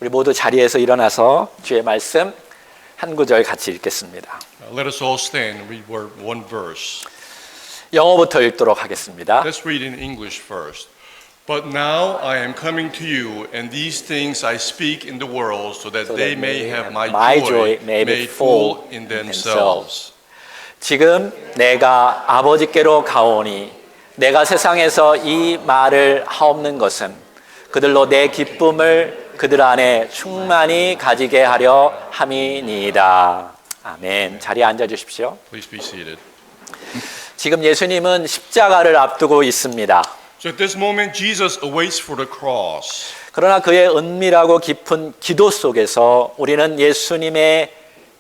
우리 모두 자리에서 일어나서 주의 말씀 한 구절 같이 읽겠습니다. Let us all stand and read one verse. 영어부터 읽도록 하겠습니다. Let's read in English first. But now I am coming to you, and these things I speak in the world, so that they may have my joy made full in themselves. 지금 내가 아버지께로 가오니 내가 세상에서 이 말을 하옵는 것은 그들로 내 기쁨을 그들 안에 충만히 가지게 하려 함이니이다. 아멘. 자리에 앉아 주십시오. Please be seated. 지금 예수님은 십자가를 앞두고 있습니다. So at this moment, Jesus awaits for the cross. 그러나 그의 은밀하고 깊은 기도 속에서 우리는 예수님의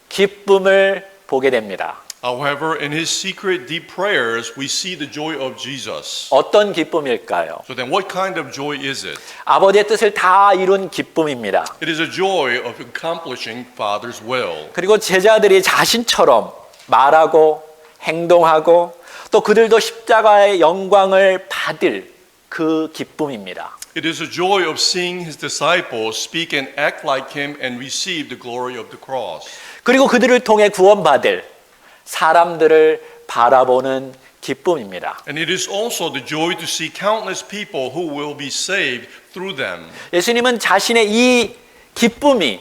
기쁨을 보게 됩니다. However, in his secret deep prayers, we see the joy of Jesus. 어떤 기쁨일까요? So then what kind of joy is it? 아버지의 뜻을 다 이룬 기쁨입니다. It is a joy of accomplishing Father's will. 그리고 제자들이 자신처럼 말하고 행동하고 또 그들도 십자가의 영광을 받을 그 기쁨입니다. It is a joy of seeing his disciples speak and act like him and receive the glory of the cross. 그리고 그들을 통해 구원받을 사람들을 바라보는 기쁨입니다. And it is also the joy to see countless people who will be saved through them. 예수님은 자신의 이 기쁨이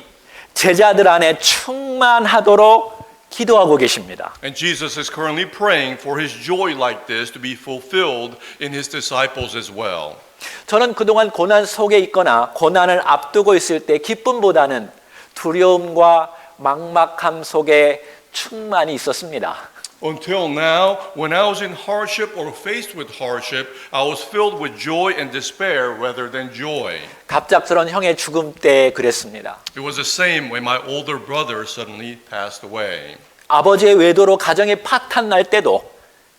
제자들 안에 충만하도록 기도하고 계십니다. And Jesus is currently praying for his joy like this to be fulfilled in his disciples as well. 저는 그동안 고난 속에 있거나 고난을 앞두고 있을 때 기쁨보다는 두려움과 막막함 속에 충만히 있었습니다. Until now, when I was in hardship or faced with hardship, I was filled with joy and despair rather than joy. 갑작스런 형의 죽음 때 그랬습니다. It was the same when my older brother suddenly passed away. 아버지의 외도로 가정이 파탄 날 때도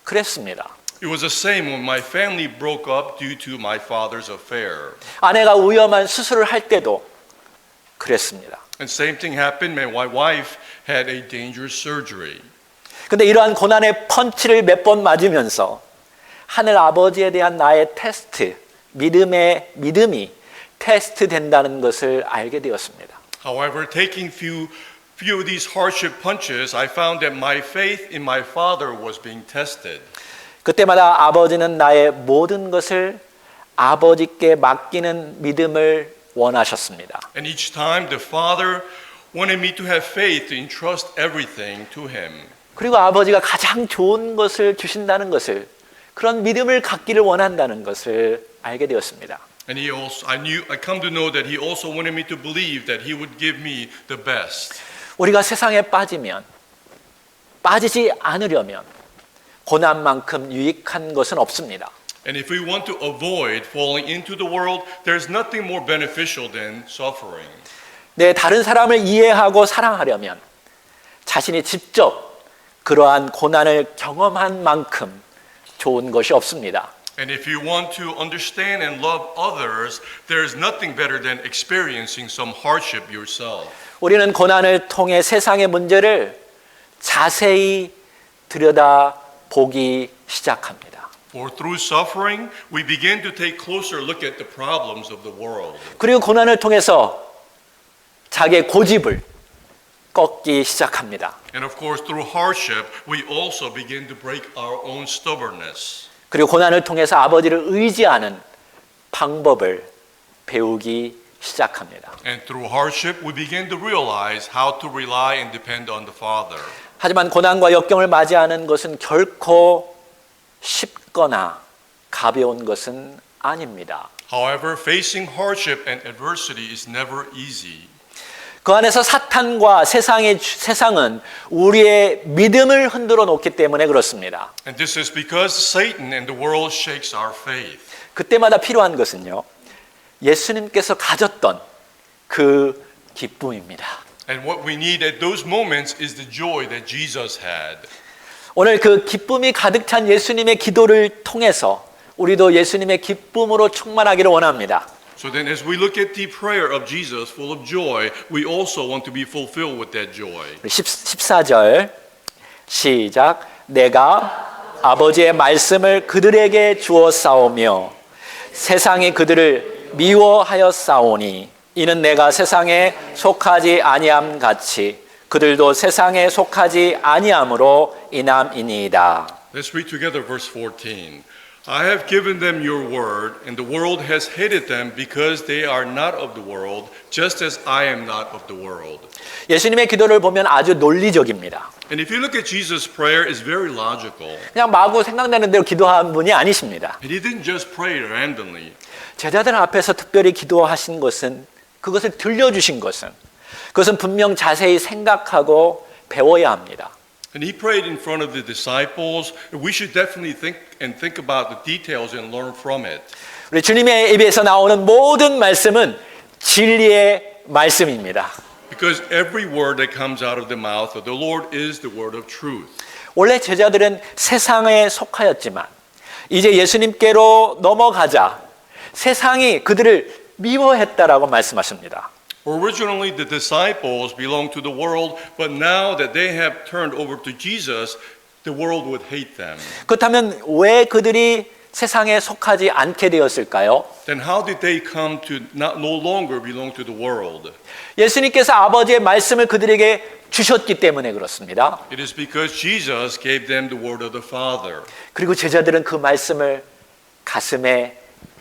그랬습니다. It was the same when my family broke up due to my father's affair. 아내가 위험한 수술을 할 때도 그랬습니다. And same thing happened when my wife had a dangerous surgery. 근데 이러한 고난의 펀치를 몇 번 맞으면서 하늘 아버지에 대한 나의 테스트, 믿음이 테스트 된다는 것을 알게 되었습니다. However, taking few of these hardship punches, I found that my faith in my father was being tested. 그때마다 아버지는 나의 모든 것을 아버지께 맡기는 믿음을 원하셨습니다. And each time the father wanted me to have faith to entrust everything to him. 그리고 아버지가 가장 좋은 것을 주신다는 것을, 그런 믿음을 갖기를 원한다는 것을 알게 되었습니다. And I come to know that he also wanted me to believe that he would give me the best. 우리가 세상에 빠지지 않으려면 고난만큼 유익한 것은 없습니다. And if we want to avoid falling into the world, there's nothing more beneficial than suffering. 다른 사람을 이해하고 사랑하려면 자신이 직접 그러한 고난을 경험한 만큼 좋은 것이 없습니다. And if you want to understand and love others, there is nothing better than experiencing some hardship yourself. 우리는 고난을 통해 세상의 문제를 자세히 들여다보기 시작합니다. For through suffering, we begin to take closer look at the problems of the world. 그리고 고난을 통해서 자기의 고집을 꺾기 시작합니다. And of course, through hardship, we also begin to break our own stubbornness. 그리고 고난을 통해서 아버지를 의지하는 방법을 배우기 시작합니다. And through hardship, we begin to realize how to rely and depend on the Father. 하지만 고난과 역경을 맞이하는 것은 결코 쉽거나 가벼운 것은 아닙니다. However, facing hardship and adversity is never easy. 그 안에서 사탄과 세상은 우리의 믿음을 흔들어 놓기 때문에 그렇습니다. And this is because Satan and the world shakes our faith. 그때마다 필요한 것은요, 예수님께서 가졌던 그 기쁨입니다. And what we need at those moments is the joy that Jesus had. 오늘 그 기쁨이 가득 찬 예수님의 기도를 통해서 우리도 예수님의 기쁨으로 충만하기를 원합니다. So then as we look at the prayer of Jesus full of joy, we also want to be fulfilled with that joy. 14절 시작. 내가 아버지의 말씀을 그들에게 주어 싸우며 세상이 그들을 미워하여 싸우니 이는 내가 세상에 속하지 아니함 같이 그들도 세상에 속하지 아니함으로 인함이니이다. Let's read together verse 14. I have given them your word, and the world has hated them because they are not of the world, just as I am not of the world. 예수님의 기도를 보면 아주 논리적입니다. And if you look at Jesus' prayer, it's very logical. 그냥 마구 생각나는 대로 기도한 분이 아니십니다. And he didn't just pray randomly. 제자들 앞에서 특별히 기도하신 것은, 그것을 들려주신 것은, 그것은 분명 자세히 생각하고 배워야 합니다. And he prayed in front of the disciples. We should definitely think about the details and learn from it. 우리 주님의 입에서 나오는 모든 말씀은 진리의 말씀입니다. Because every word that comes out of the mouth of the Lord is the word of truth. 원래 제자들은 세상에 속하였지만 이제 예수님께로 넘어가자 세상이 그들을 미워했다라고 말씀하십니다. Originally, the disciples belonged to the world, but now that they have turned over to Jesus, the world would hate them. 그렇다면 왜 그들이 세상에 속하지 않게 되었을까요? Then how did they come to no longer belong to the world? 예수님께서 아버지의 말씀을 그들에게 주셨기 때문에 그렇습니다. It is because Jesus gave them the word of the Father. 그리고 제자들은 그 말씀을 가슴에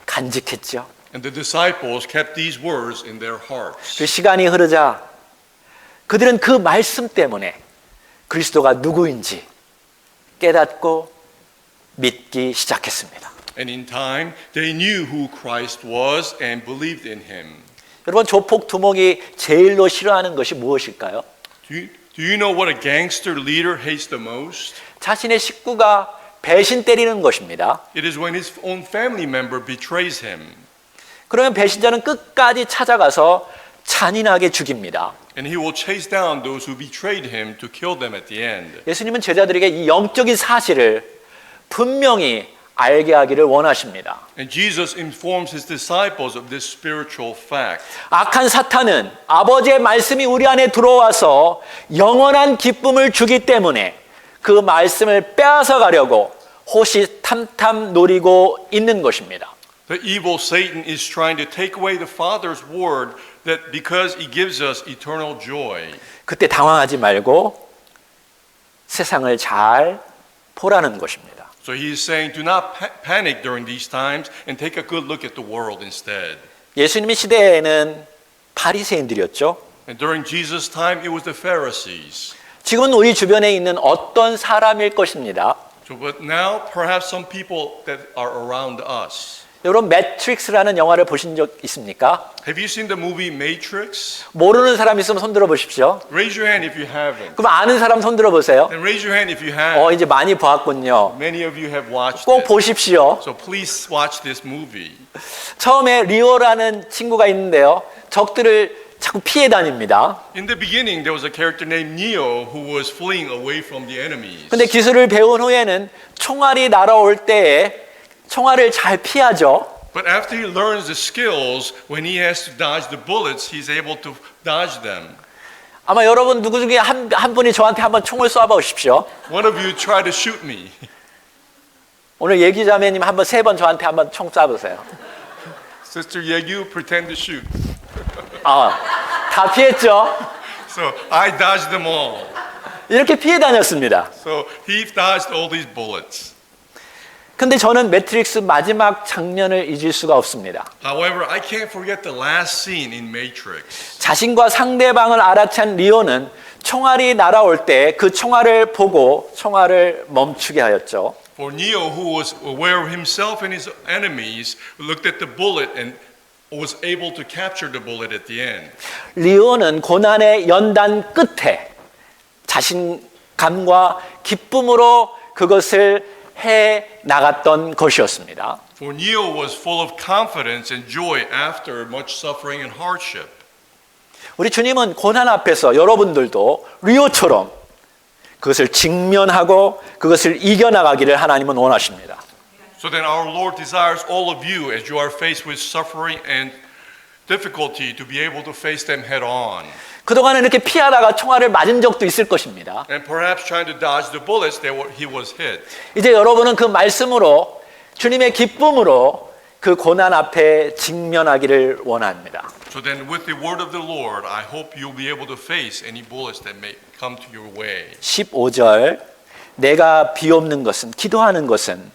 간직했죠. And the disciples kept these words in their hearts. 그 시간이 흐르자 그들은 그 말씀 때문에 그리스도가 누구인지 깨닫고 믿기 시작했습니다. And in time, they knew who Christ was and believed in him. 여러분, 조폭 두목이 제일로 싫어하는 것이 무엇일까요? Do you know what a gangster leader hates the most? 자신의 식구가 배신 때리는 것입니다. It is when his own family member betrays him. 그러면 배신자는 끝까지 찾아가서 잔인하게 죽입니다. And he will chase down those who betrayed him to kill them at the end. 예수님은 제자들에게 이 영적인 사실을 분명히 알게 하기를 원하십니다. And Jesus informs his disciples of this spiritual fact. 악한 사탄은 아버지의 말씀이 우리 안에 들어와서 영원한 기쁨을 주기 때문에 그 말씀을 빼앗아 가려고 호시탐탐 노리고 있는 것입니다. The evil Satan is trying to take away the Father's word that because he gives us eternal joy. 그때 당황하지 말고 세상을 잘 보라는 것입니다. So he is saying, do not panic during these times and take a good look at the world instead. 예수님의 시대에는 바리새인들이었죠. And during Jesus' time, it was the Pharisees. 지금은 우리 주변에 있는 어떤 사람일 것입니다. So, but now, perhaps some people that are around us. 여러분, 매트릭스라는 영화를 보신 적 있습니까? Have you seen the movie Matrix? 모르는 사람 있으면 손 들어 보십시오. Raise your hand if you haven't. 그럼 아는 사람 손 들어 보세요. And raise your hand if you have. 이제 많이 보았군요. Many of you have watched 꼭 it. 보십시오. So please watch this movie. 처음에 리오라는 친구가 있는데요. 적들을 자꾸 피해 다닙니다. In the beginning, there was a character named Neo who was fleeing away from the enemies. 근데 기술을 배운 후에는 총알이 날아올 때에 총알을 잘 피하죠. But after he learns the skills, when he has to dodge the bullets, he's able to dodge them. 아마 여러분 누구 중에 한 분이 저한테 한번 총을 쏴봐 보십시오. One of you try to shoot me. 오늘 예기자매님 한번 3번 저한테 한번 총 쏴보세요. Sister Yegu, pretend to shoot. 다 피했죠. So I dodged them all. 이렇게 피해 다녔습니다. So he dodged all these bullets. 근데 저는 매트릭스 마지막 장면을 잊을 수가 없습니다. However, I can't forget the last scene in Matrix. 자신과 상대방을 알아챈 리오는 총알이 날아올 때 그 총알을 보고 총알을 멈추게 하였죠. For Neo, who was aware of himself and his enemies, looked at the bullet and was able to capture the bullet at the end. 리오는 고난의 연단 끝에 자신감과 기쁨으로 그것을 해 나갔던 것이었습니다. For Neo was full of confidence and joy after much suffering and hardship. 우리 주님은 고난 앞에서 여러분들도 리오처럼 그것을 직면하고 그것을 이겨나가기를 하나님은 원하십니다. So then our Lord desires all of you as you are faced with suffering and difficulty to be able to face them head on. 그동안은 이렇게 피하다가 총알을 맞은 적도 있을 것입니다. And perhaps trying to dodge the bullets that he was hit. 이제 여러분은 그 말씀으로 주님의 기쁨으로 그 고난 앞에 직면하기를 원합니다. So then with the word of the Lord, I hope you'll be able to face any bullets that may come to your way. 15절 내가 비옵는 것은 기도하는 것은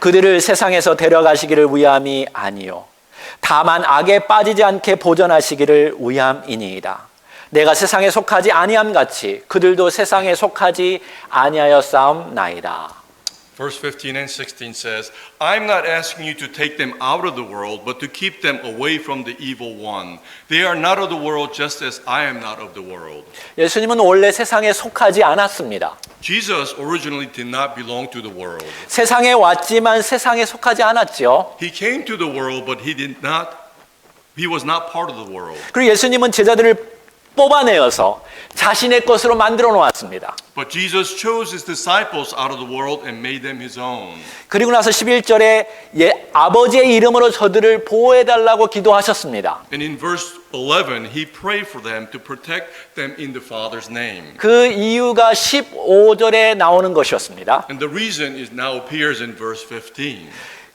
그들을 세상에서 데려가시기를 위함이 아니요 다만 악에 빠지지 않게 보존하시기를 위함이니이다. 내가 세상에 속하지 아니함 같이 그들도 세상에 속하지 아니하였사옵나이다. Verse 15 and 16 says, I'm not asking you to take them out of the world, but to keep them away from the evil one. They are not of the world just as I am not of the world. 예수님은 원래 세상에 속하지 않았습니다. Jesus originally did not belong to the world. 세상에 왔지만 세상에 속하지 않았죠. He came to the world, but he was not part of the world. 그리고 예수님은 제자들을 뽑아내어서 자신의 것으로 만들어 놓았습니다. But Jesus chose his disciples out of the world and made them his own. 그리고 나서 11절에 아버지의 이름으로 저들을 보호해달라고 기도하셨습니다. And in verse 11, he prayed for them to protect them in the Father's name. 그 이유가 15절에 나오는 것이었습니다. And the reason is now appears in verse 15.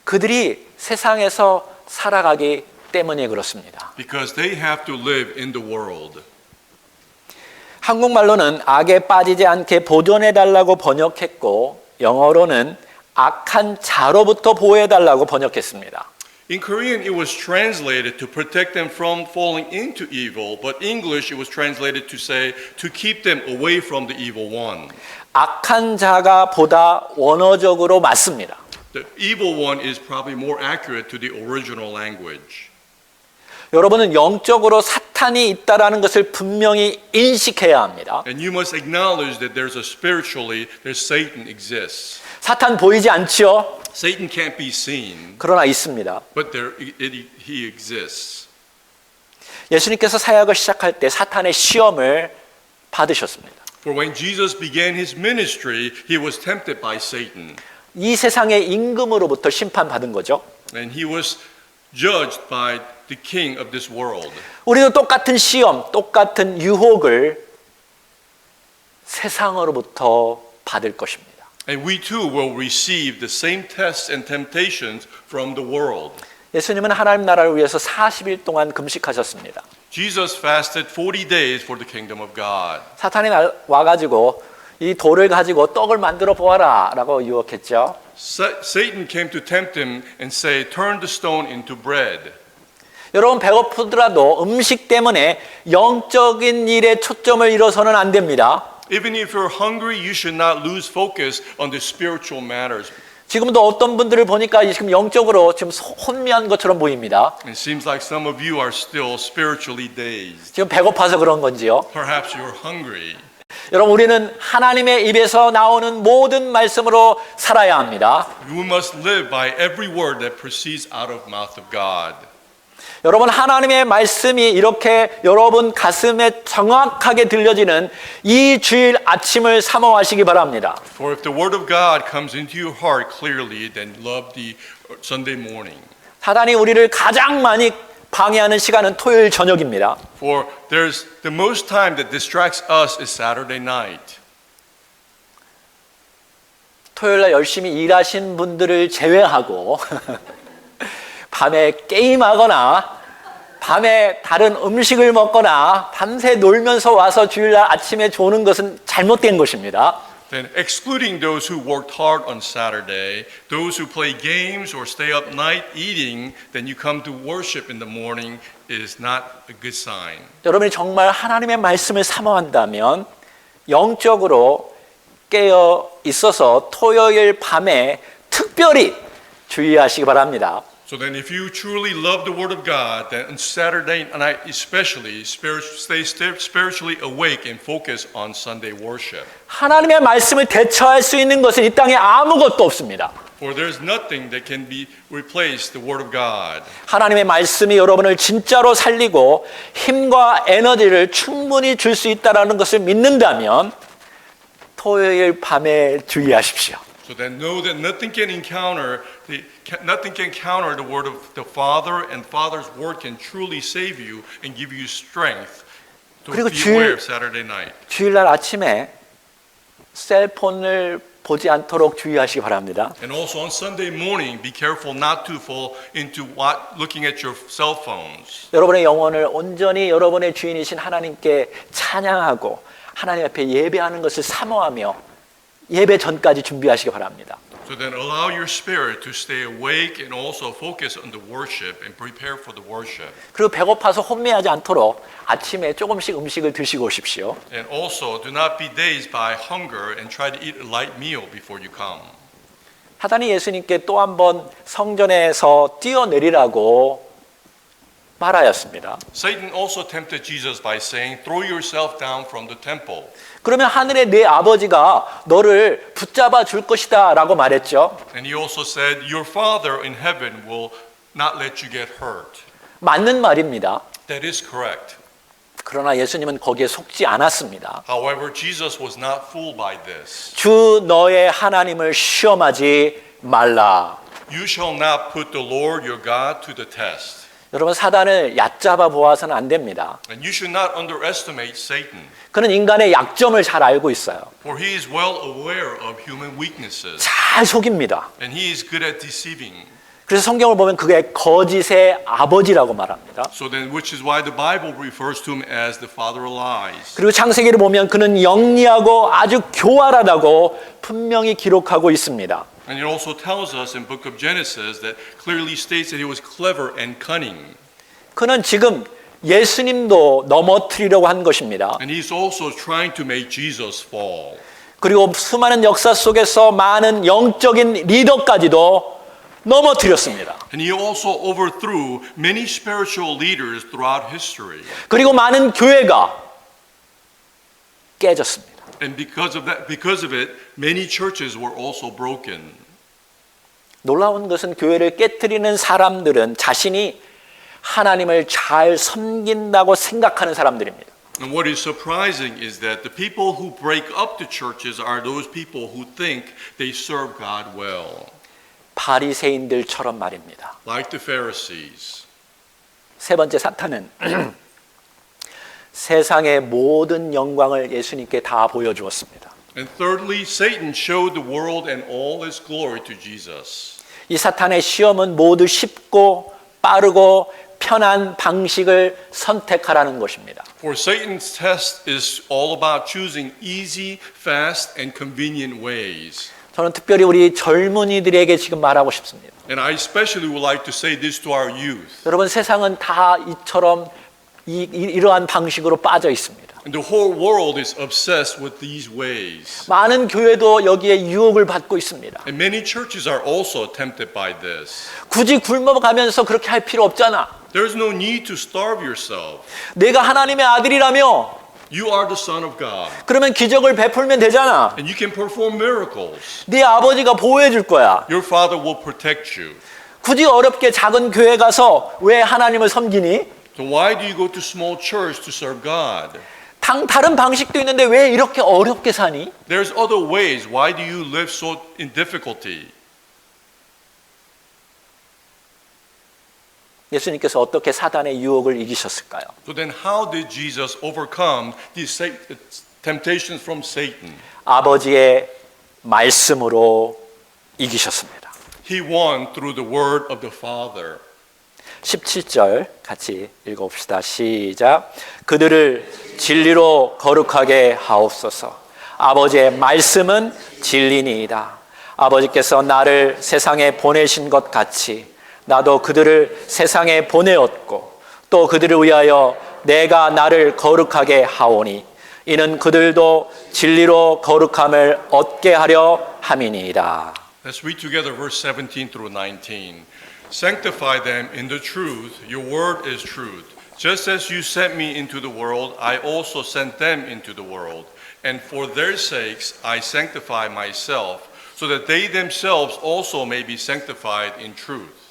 그들이 세상에서 살아가기 때문에 그렇습니다. Because they have to live in the world. 한국말로는 악에 빠지지 않게 보존해달라고 번역했고 영어로는 악한 자로부터 보호해달라고 번역했습니다. In Korean, it was translated to protect them from falling into evil, but English, it was translated to say to keep them away from the evil one. 악한 자가 보다 원어적으로 맞습니다. The evil one is probably more accurate to the original language. 여러분은 영적으로 사탄이 있다라는 것을 분명히 인식해야 합니다. And you must acknowledge that there's Satan exists. 사탄 보이지 않지요? Satan can't be seen, 그러나 있습니다. but he exists. 예수님께서 사역을 시작할 때 사탄의 시험을 받으셨습니다. For when Jesus began his ministry, he was tempted by Satan. 이 세상의 임금으로부터 심판받은 거죠. And he was judged by the king of this world. 우리도 똑같은 시험, 똑같은 유혹을 세상으로부터 받을 것입니다. And we too will receive the same tests and temptations from the world. 예수님은 하나님 나라를 위해서 40일 동안 금식하셨습니다. Jesus fasted 40 days for the kingdom of God. 사탄이 와가지고 이 돌을 가지고 떡을 만들어 보아라 라고 유혹했죠. Satan came to tempt him and say, turn the stone into bread. 여러분 배고프더라도 음식 때문에 영적인 일에 초점을 잃어서는 안 됩니다. Even if you're hungry, you should not lose focus on the spiritual matters. 지금도 어떤 분들을 보니까 지금 영적으로 지금 혼미한 것처럼 보입니다. It seems like some of you are still spiritually dazed. 지금 배고파서 그런 건지요? Perhaps you're hungry. 여러분 우리는 하나님의 입에서 나오는 모든 말씀으로 살아야 합니다. You must live by every word that proceeds out of the mouth of God. 여러분 하나님의 말씀이 이렇게 여러분 가슴에 정확하게 들려지는 이 주일 아침을 사모하시기 바랍니다. For if the word of God comes into your heart clearly, then love the Sunday morning. 사단이 우리를 가장 많이 방해하는 시간은 토요일 저녁입니다. For there's the most time that distracts us is Saturday night. 토요일 날 열심히 일하신 분들을 제외하고 밤에 게임하거나 밤에 다른 음식을 먹거나 밤새 놀면서 와서 주일날 아침에 조는 것은 잘못된 것입니다. Then excluding those who worked hard on Saturday, those who play games or stay up night eating, then you come to worship in the morning is not a good sign. 여러분이 정말 하나님의 말씀을 사모한다면 영적으로 깨어 있어서 토요일 밤에 특별히 주의하시기 바랍니다. So then if you truly love the Word of God, then on Saturday night especially, stay spiritually awake and focus on Sunday worship. 하나님의 말씀을 대처할 수 있는 것은 이 땅에 아무것도 없습니다. For there's nothing that can be replaced the Word of God. 하나님의 말씀이 여러분을 진짜로 살리고 힘과 에너지를 충분히 줄 수 있다는 것을 믿는다면 토요일 밤에 주의하십시오. So then know that nothing can counter the word of the Father, and Father's word can truly save you and give you strength to 그리고 be aware of Saturday night. 주일날 아침에 셀폰을 보지 않도록 주의하시기 바랍니다. And also on Sunday morning, be careful not to fall into looking at your cell phones. 여러분의 영혼을 온전히 여러분의 주인이신 하나님께 찬양하고 하나님 앞에 예배하는 것을 사모하며 예배 전까지 준비하시기 바랍니다. So then allow your spirit to stay awake and also focus on the worship and prepare for the worship. 그리고 배고파서 혼미하지 않도록 아침에 조금씩 음식을 드시고 오십시오. And also do not be dazed by hunger and try to eat a light meal before you come. 사단이 예수님께 또 한 번 성전에서 뛰어내리라고 말하였습니다. Satan also tempted Jesus by saying, "Throw yourself down from the temple." 그러면 하늘의 내 아버지가 너를 붙잡아 줄 것이다 라고 말했죠. And he also said, "Your Father in heaven will not let you get hurt." 맞는 말입니다. That is correct. 그러나 예수님은 거기에 속지 않았습니다. However, Jesus was not fooled by this. 주 너의 하나님을 시험하지 말라. You shall not put the Lord your God to the test. 여러분 사단을 얕잡아 보아서는 안 됩니다. And you should not underestimate Satan, 그는 인간의 약점을 잘 알고 있어요. for he is well aware of human weaknesses, 잘 속입니다. and he is good at deceiving. 그래서 성경을 보면 그게 거짓의 아버지라고 말합니다. So then, which is why the Bible refers to him as the father of lies. 그리고 창세기를 보면 그는 영리하고 아주 교활하다고 분명히 기록하고 있습니다. And it also tells us in book of Genesis that clearly states that he was clever and cunning. 그는 지금 예수님도 넘어뜨리려고 한 것입니다. And he's also trying to make Jesus fall. 그리고 수많은 역사 속에서 많은 영적인 리더까지도 넘어뜨렸습니다. And he also overthrew many spiritual leaders throughout history. 그리고 많은 교회가 깨졌습니다. And because of it, many churches were also broken. 놀라운 것은 교회를 깨뜨리는 사람들은 자신이 하나님을 잘 섬긴다고 생각하는 사람들입니다. And what is surprising is that the people who break up the churches are those people who think they serve God well, 바리새인들처럼 말입니다. like the Pharisees. 세 번째 사탄은 세상의 모든 영광을 예수님께 다 보여주었습니다. And thirdly, Satan showed the world and all its glory to Jesus. 이 사탄의 시험은 모두 쉽고 빠르고 편한 방식을 선택하라는 것입니다. For Satan's test is all about choosing easy, fast, and convenient ways. 저는 특별히 우리 젊은이들에게 지금 말하고 싶습니다. And I especially would like to say this to our youth. 여러분 세상은 다 이처럼 이러한 방식으로 빠져 있습니다. And the whole world is obsessed with these ways. 많은 교회도 여기에 유혹을 받고 있습니다. And many churches are also tempted by this. 굳이 굶어가면서 그렇게 할 필요 없잖아. There's no need to starve yourself. 내가 하나님의 아들이라며 You are the Son of God. 그러면 기적을 베풀면 되잖아. And you can perform miracles. 네 아버지가 보호해 줄 거야. Your Father will protect you. 굳이 어렵게 작은 교회 가서 왜 하나님을 섬기니? So why do you go to small church to serve God? 다른 방식도 있는데 왜 이렇게 어렵게 사니? There's other ways. Why do you live so in difficulty? 예수님께서 어떻게 사단의 유혹을 이기셨을까요? So then how did Jesus overcome these temptations from Satan? 아버지의 말씀으로 이기셨습니다. He won through the word of the Father. 17절 같이 읽어봅시다. 시작. 그들을 진리로 거룩하게 하옵소서. 아버지의 말씀은 진리니이다. 아버지께서 나를 세상에 보내신 것 같이 나도 그들을 세상에 보내었고 또 그들을 위하여 내가 나를 거룩하게 하오니 이는 그들도 진리로 거룩함을 얻게 하려 함이니이다. Let's read together verse 17 through 19. Sanctify them in the truth. Your word is truth. Just as you sent me into the world, I also sent them into the world. And for their sakes I sanctify myself, so that they themselves also may be sanctified in truth.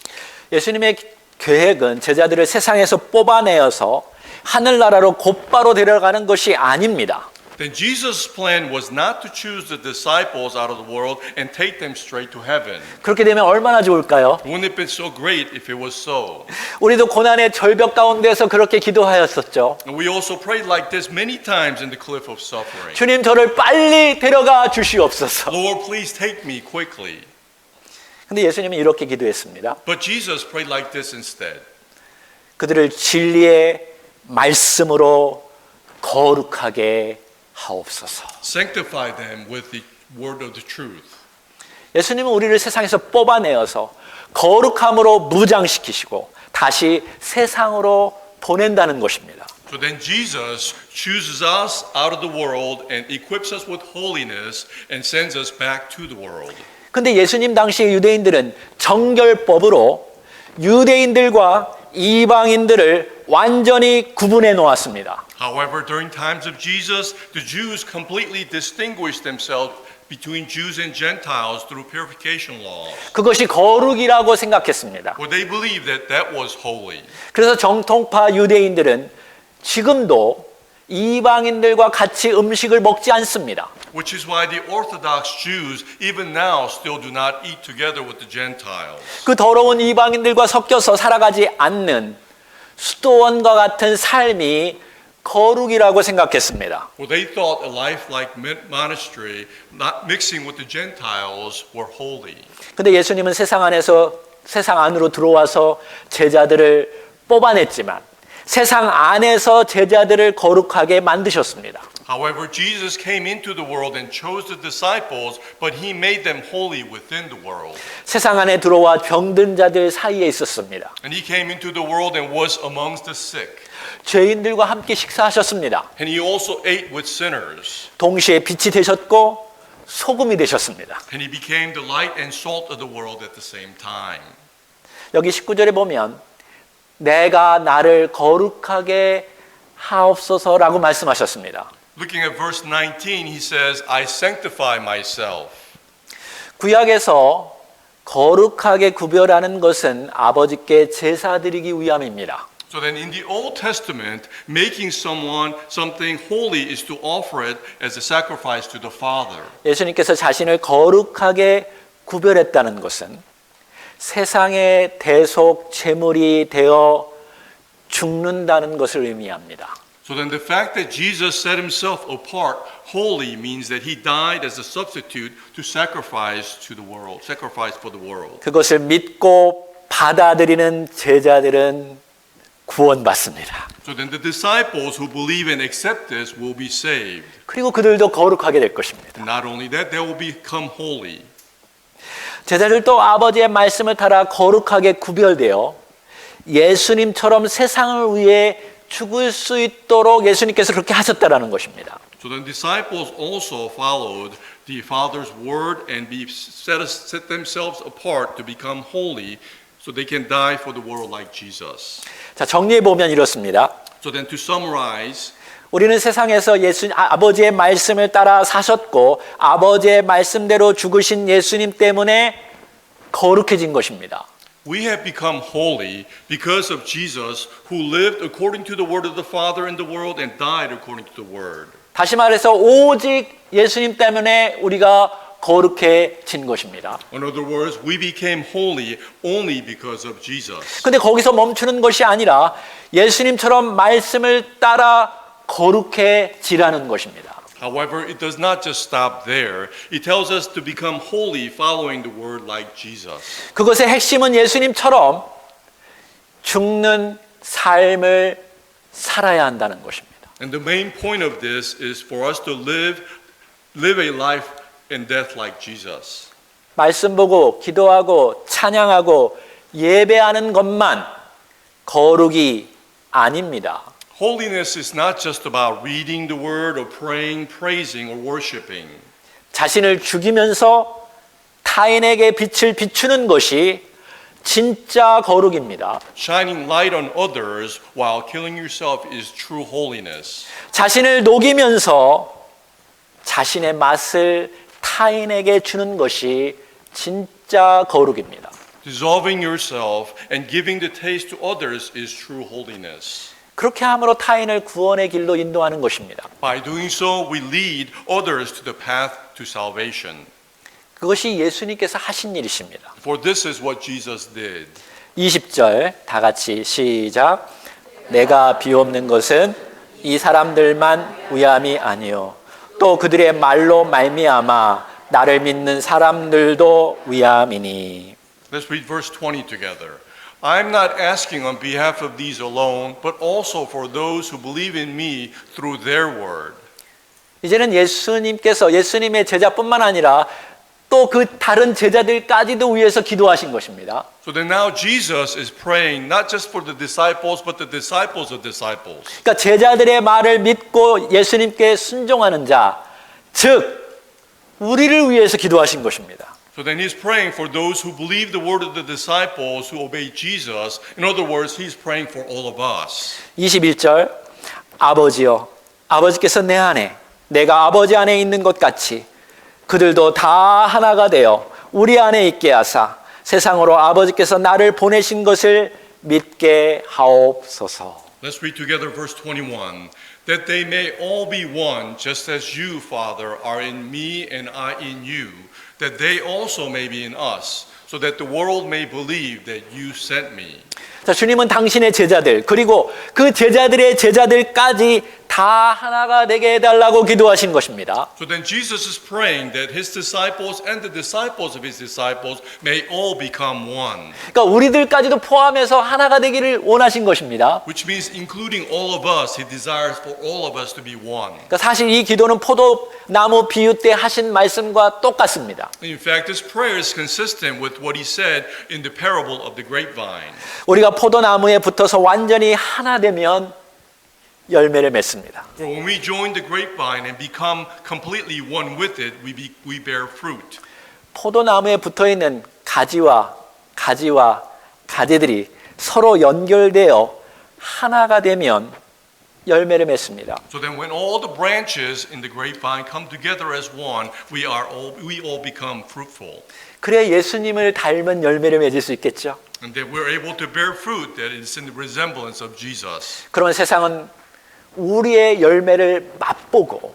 예수님의 계획은 제자들을 세상에서 뽑아내어서 하늘나라로 곧바로 데려가는 것이 아닙니다. then Jesus' plan was not to choose the disciples out of the world and take them straight to heaven. 그렇게 되면 얼마나 좋을까요? Wouldn't it have been so great if it was so? 우리도 고난의 절벽 가운데서 그렇게 기도하였었죠. And we also prayed like this many times in the cliff of suffering. 주님 저를 빨리 데려가 주시옵소서. Lord, please take me quickly. 근데 예수님은 이렇게 기도했습니다. But Jesus prayed like this instead. 그들을 진리의 말씀으로 거룩하게 하옵소서. Sanctify them with the word of the truth. 예수님은 우리를 세상에서 뽑아내어서 거룩함으로 무장시키시고 다시 세상으로 보낸다는 것입니다. So then Jesus chooses us out of the world and equips us with holiness and sends us back to the world. 근데 예수님 당시 유대인들은 정결법으로 유대인들과 이방인들을 완전히 구분해 놓았습니다. However, during times of Jesus, the Jews completely distinguished themselves between Jews and Gentiles through purification laws. 그것이 거룩이라고 생각했습니다. Well, they believed that that was holy. 그래서 정통파 유대인들은 지금도 이방인들과 같이 음식을 먹지 않습니다. Which is why the Orthodox Jews, even now, still do not eat together with the Gentiles. 그 더러운 이방인들과 섞여서 살아가지 않는 수도원과 같은 삶이 거룩이라고 생각했습니다. Well, they thought a life like monastery, not mixing with the Gentiles, were holy. 근데 예수님은 세상 안으로 들어와서 제자들을 뽑아냈지만 세상 안에서 제자들을 거룩하게 만드셨습니다. However, Jesus came into the world and chose the disciples, but he made them holy within the world. 세상 안에 들어와 병든 자들 사이에 있었습니다. And he came into the world and was amongst the sick. 죄인들과 함께 식사하셨습니다. And he also ate with sinners. 동시에 빛이 되셨고 소금이 되셨습니다. And he became the light and salt of the world at the same time. 여기 19절에 보면 내가 나를 거룩하게 하옵소서라고 말씀하셨습니다. Looking at verse 19, he says, I sanctify myself. 구약에서 거룩하게 구별하는 것은 아버지께 제사 드리기 위함입니다. So then in the Old Testament, making someone something holy is to offer it as a sacrifice to the Father. 예수님께서 자신을 거룩하게 구별했다는 것은 세상의 대속 제물이 되어 죽는다는 것을 의미합니다. So then the fact that Jesus set himself apart holy means that he died as a substitute to sacrifice to the world, sacrifice for the world. 그것을 믿고 받아들이는 제자들은 구원받습니다. So then the disciples who believe and accept this will be saved. 그리고 그들도 거룩하게 될 것입니다. Not only that, they will become holy. 제자들도 아버지의 말씀을 따라 거룩하게 구별되어 예수님처럼 세상을 위해 죽을 수 있도록 예수님께서 그렇게 하셨다라는 것입니다. So the disciples also followed the Father's word and set themselves apart to become holy so they can die for the world like Jesus. 자, 정리해 보면 이렇습니다. So then to summarize, 우리는 세상에서 아버지의 말씀을 따라 사셨고 아버지의 말씀대로 죽으신 예수님 때문에 거룩해진 것입니다. we have become holy because of Jesus who lived according to the word of the Father in the world and died according to the word. 다시 말해서 오직 예수님 때문에 우리가 거룩해진 것입니다. In other words, we became holy only because of Jesus. 근데 거기서 멈추는 것이 아니라 예수님처럼 말씀을 따라 거룩해지라는 것입니다. However, it does not just stop there. It tells us to become holy following the word like Jesus. 그것의 핵심은 예수님처럼 죽는 삶을 살아야 한다는 것입니다. And the main point of this is for us to live a life in death like Jesus. 말씀 보고 기도하고 찬양하고 예배하는 것만 거룩이 아닙니다. Holiness is not just about reading the word or praying, praising, or worshiping. 자신을 죽이면서 타인에게 빛을 비추는 것이 진짜 거룩입니다. Shining light on others while killing yourself is true holiness. 자신을 녹이면서 자신의 맛을 타인에게 주는 것이 진짜 거룩입니다. Dissolving yourself and giving the taste to others is true holiness. 그렇게 함으로 타인을 구원의 길로 인도하는 것입니다. By doing so, we lead others to the path to salvation. 그것이 예수님께서 하신 일이십니다. For this is what Jesus did. 20절 다 같이 시작. 내가 비옵는 것은 이 사람들만 위함이 아니요 또 그들의 말로 말미암아 나를 믿는 사람들도 위함이니. Let's read verse 20 together. I'm not asking on behalf of these alone, but also for those who believe in me through their word. 이제는 예수님의 제자뿐만 아니라 또 그 다른 제자들까지도 위해서 기도하신 것입니다. So then now Jesus is praying not just for the disciples, but the disciples of disciples. 그러니까 제자들의 말을 믿고 예수님께 순종하는 자, 즉 우리를 위해서 기도하신 것입니다. So then he's praying for those who believe the word of the disciples, who obey Jesus. In other words, he's praying for all of us. 21절 아버지여 아버지께서 내 안에 내가 아버지 안에 있는 것 같이 그들도 다 하나가 되어 우리 안에 있게 하사 세상으로 아버지께서 나를 보내신 것을 믿게 하옵소서. Let's read together verse 21. That they may all be one, just as you, Father, are in me and I in you, that they also may be in us, so that the world may believe that you sent me. 자, 주님은 당신의 제자들 그리고 그 제자들의 제자들까지 다 하나가 되게 해달라고 기도하신 것입니다. So then Jesus is praying that his disciples and the disciples of his disciples may all become one. 그러니까 우리들까지도 포함해서 하나가 되기를 원하신 것입니다. Which means including all of us, he desires for all of us to be one. 그러니까 사실 이 기도는 포도나무 비유 때 하신 말씀과 똑같습니다. In fact, this prayer is consistent with what he said in the parable of the grapevine. 우리가 포도나무에 붙어서 완전히 하나 되면 열매를 맺습니다. For when we join the grapevine and become completely one with it, we bear fruit. 포도나무에 붙어 있는 가지와 가지들이 서로 연결되어 하나가 되면 열매를 맺습니다. So then when all the branches in the grapevine come together as one, we all become fruitful. 그래야 예수님을 닮은 열매를 맺을 수 있겠죠. And that we're able to bear fruit that is in the resemblance of Jesus. 그러면 세상은 우리의 열매를 맛보고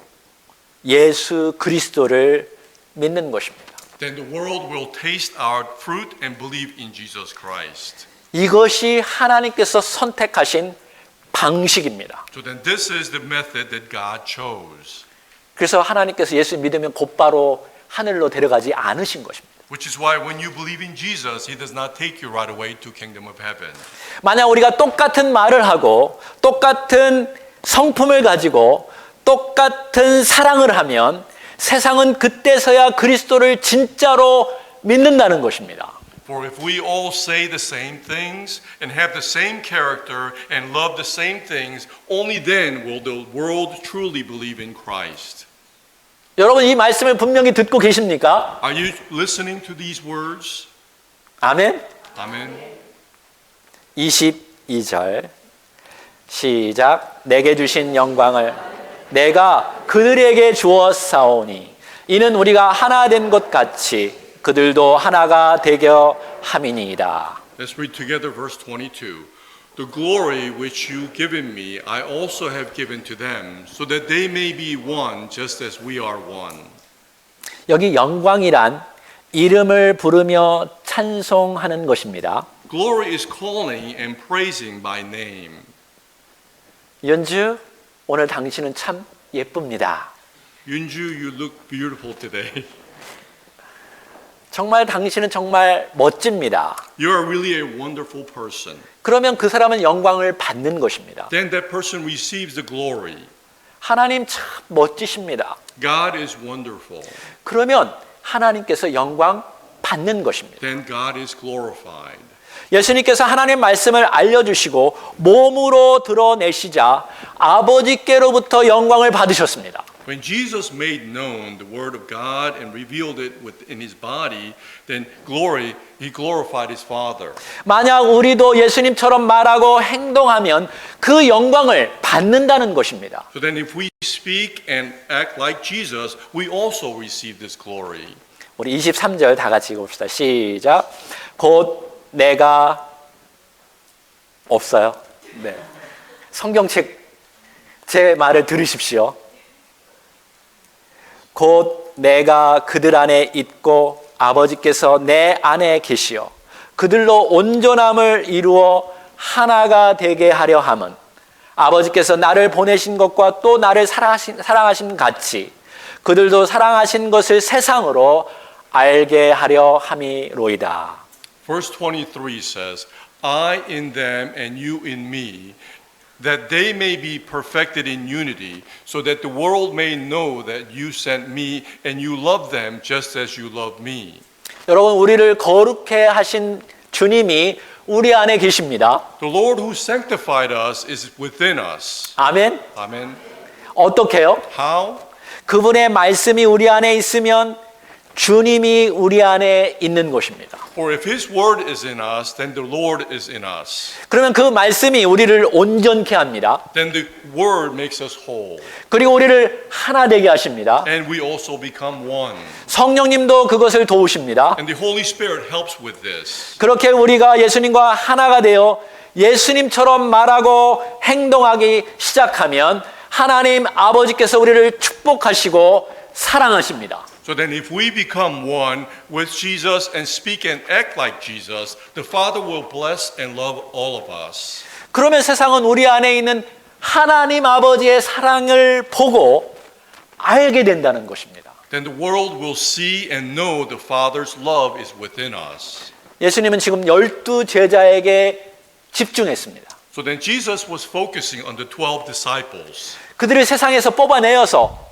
예수 그리스도를 믿는 것입니다. Then the world will taste our fruit and believe in Jesus Christ. 이것이 하나님께서 선택하신 방식입니다. So then this is the method that God chose. 그래서 하나님께서 예수 믿으면 곧바로 하늘로 데려가지 않으신 것입니다. Which is why when you believe in Jesus, He does not take you right away to kingdom of heaven. 만약 우리가 똑같은 말을 하고 똑같은 성품을 가지고 똑같은 사랑을 하면 세상은 그때서야 그리스도를 진짜로 믿는다는 것입니다. For if we all say the same things and have the same character and love the same things, only then will the world truly believe in Christ. 여러분 이 말씀을 분명히 듣고 계십니까? Are you listening to these words? 아멘. Amen. 22절 시작. 내게 주신 영광을 내가 그들에게 주었사오니 이는 우리가 하나 된 것 같이 그들도 하나가 되려 함이니이다. Let's read together verse 22. The glory which you given me, I also have given to them, so that they may be one, just as we are one. 여기 영광이란 이름을 부르며 찬송하는 것입니다. Glory is calling and praising by name. 연주, 오늘 당신은 참 예쁩니다. Yunju, you look beautiful today. 정말 당신은 정말 멋집니다. You are really a wonderful person. 그러면 그 사람은 영광을 받는 것입니다. Then that person receives the glory. 하나님 참 멋지십니다. God is wonderful. 그러면 하나님께서 영광 받는 것입니다. Then God is glorified. 예수님께서 하나님의 말씀을 알려주시고 몸으로 드러내시자 아버지께로부터 영광을 받으셨습니다. When Jesus made known the word of God and revealed it within his body, then he glorified his Father. 만약 우리도 예수님처럼 말하고 행동하면 그 영광을 받는다는 것입니다. So then if we speak and act like Jesus, we also receive this glory. 우리 23절 다 같이 읽어봅시다. 시작. 곧 내가 없어요. 네. 성경책 제 말을 들으십시오. 곧 내가 그들 안에 있고 아버지께서 내 안에 계시어 그들로 온전함을 이루어 하나가 되게 하려 함은 아버지께서 나를 보내신 것과 또 나를 사랑하신 같이 그들도 사랑하신 것을 세상으로 알게 하려 함이로이다. Verse 23 says, I in them and you in me, that they may be perfected in unity, so that the world may know that you sent me and you love them just as you love me. 여러분, 우리를 거룩해 하신 주님이 우리 안에 계십니다. The Lord who sanctified us is within us. 아멘. Amen. 어떻게요? How? 그분의 말씀이 우리 안에 있으면 주님이 우리 안에 있는 것입니다. For if His word is in us, then the Lord is in us. 그러면 그 말씀이 우리를 온전케 합니다. Then the word makes us whole. 그리고 우리를 하나 되게 하십니다. And we also become one. 성령님도 그것을 도우십니다. And the Holy Spirit helps with this. 그렇게 우리가 예수님과 하나가 되어 예수님처럼 말하고 행동하기 시작하면 하나님 아버지께서 우리를 축복하시고 사랑하십니다. So then if we become one with Jesus and speak and act like Jesus, the Father will bless and love all of us. 그러면 세상은 우리 안에 있는 하나님 아버지의 사랑을 보고 알게 된다는 것입니다. Then the world will see and know the Father's love is within us. 예수님은 지금 12 제자에게 집중했습니다. So then Jesus was focusing on the 12 disciples. 그들을 세상에서 뽑아내어서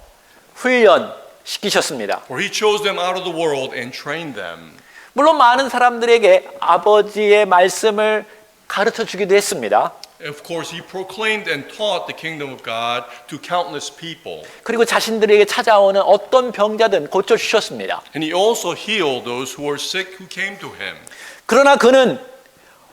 훈련시키셨습니다. For He chose them out of the world and trained them. 물론 많은 사람들에게 아버지의 말씀을 가르쳐 주기도 했습니다. Of course, He proclaimed and taught the kingdom of God to countless people. 그리고 자신들에게 찾아오는 어떤 병자든 고쳐주셨습니다. And He also healed those who were sick who came to Him. 그러나 그는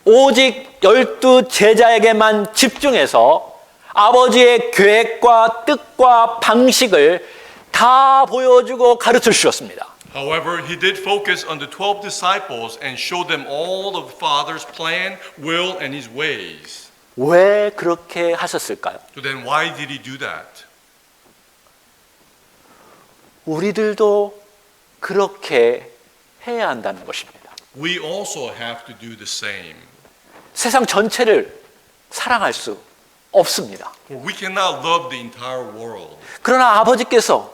오직 12 제자에게만 집중해서 아버지의 계획과 뜻과 방식을 다 보여주고 가르쳐 주셨습니다. However, He did focus on the 12 disciples and showed them all of the Father's plan, will, and His ways. 왜 그렇게 하셨을까요? So then why did He do that? 우리들도 그렇게 해야 한다는 것입니다. We also have to do the same. 세상 전체를 사랑할 수 없습니다. For we cannot love the entire world. 그러나 아버지께서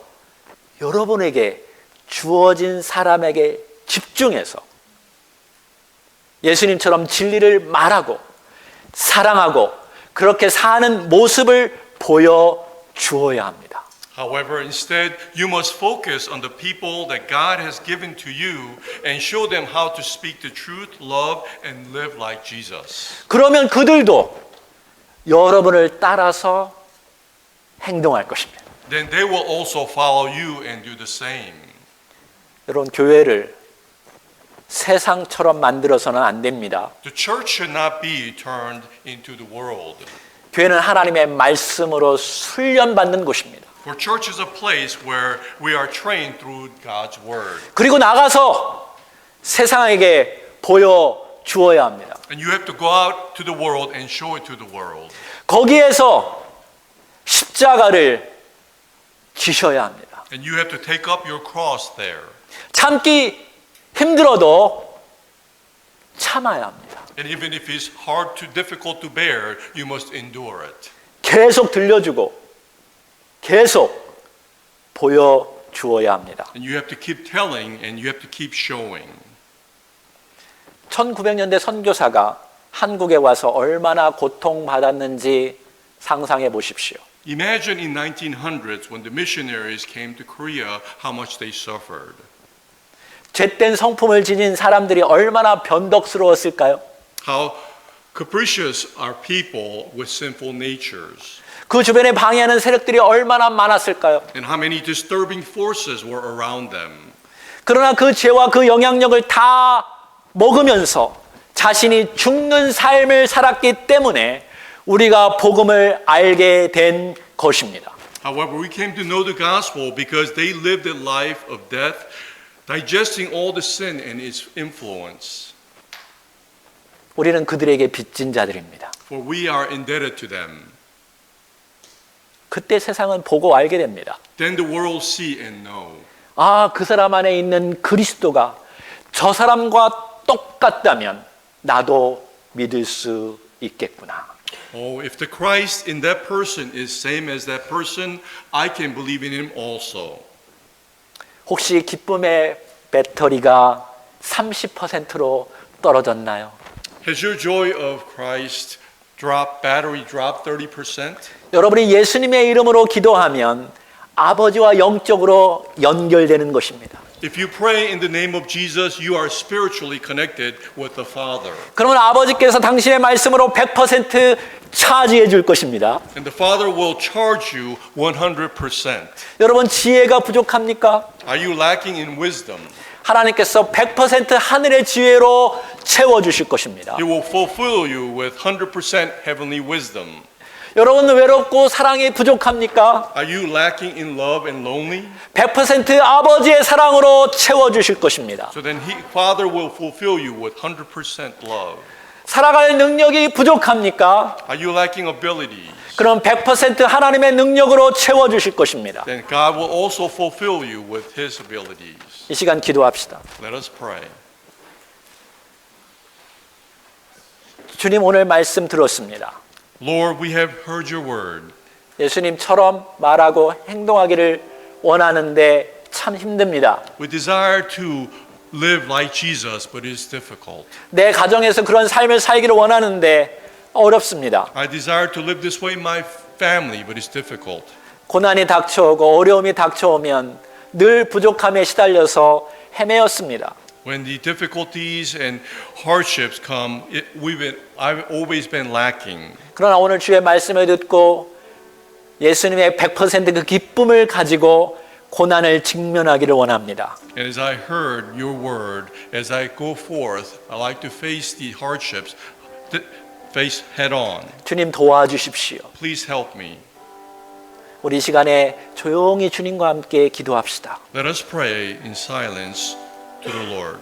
여러분에게 주어진 사람에게 집중해서 예수님처럼 진리를 말하고 사랑하고 그렇게 사는 모습을 보여주어야 합니다. However, instead, you must focus on the people that God has given to you and show them how to speak the truth, love, and live like Jesus. 그러면 그들도 여러분을 따라서 행동할 것입니다. Then they will also follow you and do the same. 여러분, 교회를 세상처럼 만들어서는 안 됩니다. The church should not be turned into the world. 교회는 하나님의 말씀으로 훈련받는 곳입니다. For church is a place where we are trained through God's word. 그리고 나가서 세상에게 보여주어야 합니다. And you have to go out to the world and show it to the world. 거기에서 십자가를 지셔야 합니다. And you have to take up your cross there. 참기 힘들어도 참아야 합니다. And even if it's hard to difficult to bear, you must endure it. 계속 들려주고 계속 보여주어야 합니다. And you have to keep telling and you have to keep showing. 1900년대 선교사가 한국에 와서 얼마나 고통받았는지 상상해 보십시오. Imagine in 1900s when the missionaries came to Korea, how much they suffered. 죄된 성품을 지닌 사람들이 얼마나 변덕스러웠을까요? How capricious are people with sinful natures. 그 주변에 방해하는 세력들이 얼마나 많았을까요? And how many disturbing forces were around them. 그러나 그 죄와 그 영향력을 다 먹으면서 자신이 죽는 삶을 살았기 때문에 우리가 복음을 알게 된 것입니다. However, we came to know the gospel because they lived a life of death, digesting all the sin and its influence. 우리는 그들에게 빚진 자들입니다. For we are indebted to them. 그때 세상은 보고 알게 됩니다. Then the world see and know. 아, 그 사람 안에 있는 그리스도가 저 사람과 똑같다면 나도 믿을 수 있겠구나. Oh, if the Christ in that person is same as that person, I can believe in him also. 혹시 기쁨의 배터리가 30%로 떨어졌나요? Has your joy of Christ battery dropped 30%? 여러분이 예수님의 이름으로 기도하면 아버지와 영적으로 연결되는 것입니다. If you pray in the name of Jesus, you are spiritually connected with the Father. 그러면 아버지께서 당신의 말씀으로 100% 차지해 줄 것입니다. And the Father will charge you 100%. 여러분 지혜가 부족합니까? Are you lacking in wisdom? 하나님께서 100% 하늘의 지혜로 채워 주실 것입니다. He will fulfill you with 100% heavenly wisdom. 여러분 외롭고 사랑이 부족합니까? Are you lacking in love and lonely? 100% 아버지의 사랑으로 채워 주실 것입니다. So then Father will fulfill you with 100% love. 살아갈 능력이 부족합니까? Are you lacking abilities? 그럼 100% 하나님의 능력으로 채워 주실 것입니다. Then God will also fulfill you with His abilities. 이 시간 기도합시다. Let us pray. 주님 오늘 말씀 들었습니다. Lord, we have heard your word. 예수님처럼 말하고 행동하기를 원하는데 참 힘듭니다. We desire to live like Jesus, but it's difficult. 내 가정에서 그런 삶을 살기를 원하는데 어렵습니다. I desire to live this way in my family, but it's difficult. 고난이 닥쳐오고 어려움이 닥쳐오면 늘 부족함에 시달려서 헤매었습니다. When the difficulties and hardships come, I've always been lacking. 그러나 오늘 주의 말씀을 듣고 예수님의 100% 그 기쁨을 가지고 고난을 직면하기를 원합니다. And as I heard your word, as I go forth, I like to face the hardships, face head on. 주님 도와주십시오. Please help me. 우리 이 시간에 조용히 주님과 함께 기도합시다. Let us pray in silence to the Lord.